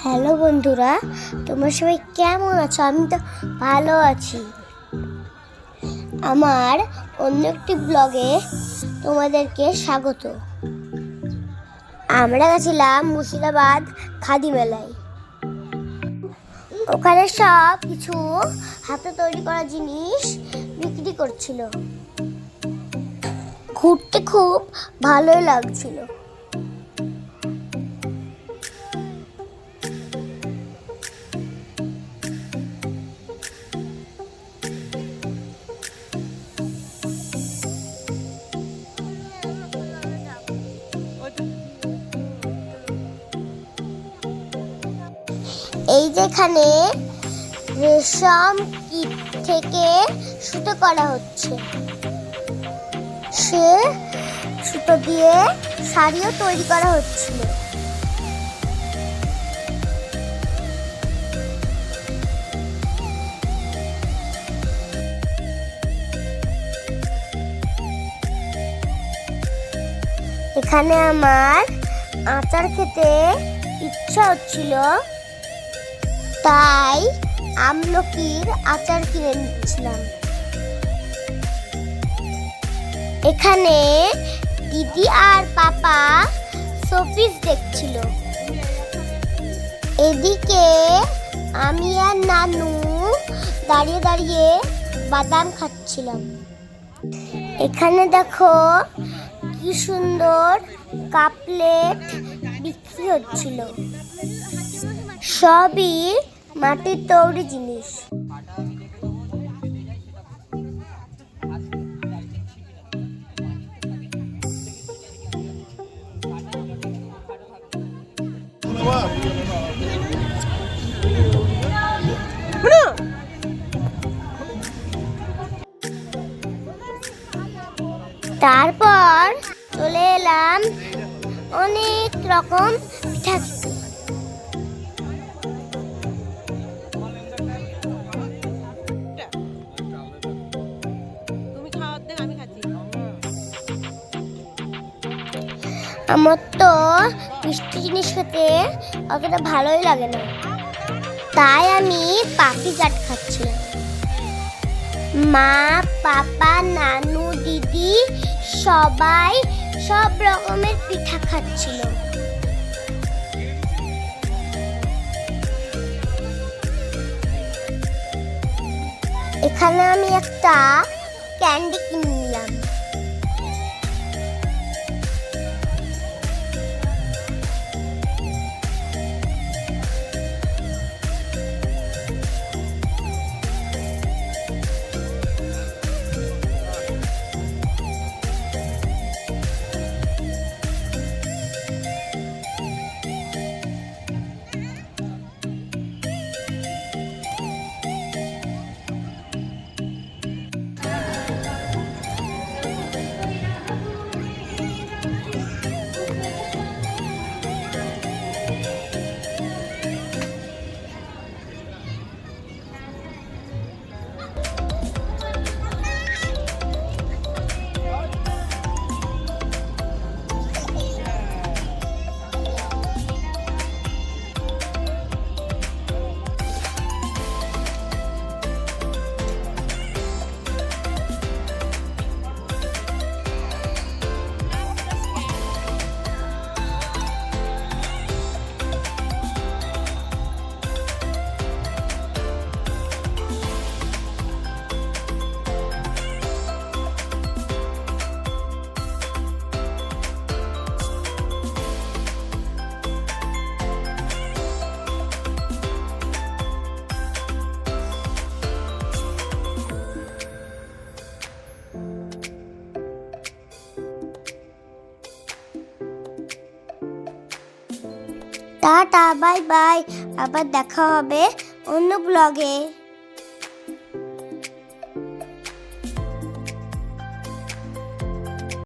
Hello বন্ধুরা, তোমরা সবাই কেমন আছো? আমি তো ভালো আছি। আমার অন্য একটি ব্লগে তোমাদেরকে স্বাগত। আমরা গেছিলাম মুর্শিদাবাদ খাদি মেলায়। ওখানে সব কিছু হাতে তৈরি করা জিনিস বিক্রি করছিল। ঘুরতে খুব ভালোই লাগছিল। এই যেখানে রেশম কীট থেকে সুতো করা হচ্ছে, সে সুতো দিয়ে শাড়িও তৈরি করা হচ্ছিল। এখানে আমার আচার খেতে ইচ্ছা হচ্ছিল, তাই আমলকির আচার কিনে নিচ্ছিলাম। এখানে দিদি আর পাপা শোপিস দেখছিল। এদিকে আমি আর নানু দাঁড়িয়ে দাঁড়িয়ে বাদাম খাচ্ছিলাম। এখানে দেখো কি সুন্দর কাপ প্লেট বিক্রি হচ্ছিল। সবই মাটির তৈরি জিনিস। তারপর চলে এলাম অনেক রকম পিঠা খেতে। আমার তো মিষ্টি জিনিস খেতে অতটা ভালোই লাগে না, তাই আমি পাপড়ি চাট খাচ্ছিলাম। মা, পাপা, নানু, দিদি সবাই সব রকমের পিঠা খাচ্ছিল। এখানে আমি একটা ক্যান্ডি কিনে নিলাম। Tata, bye bye. আবার দেখা হবে অন্য ব্লগে।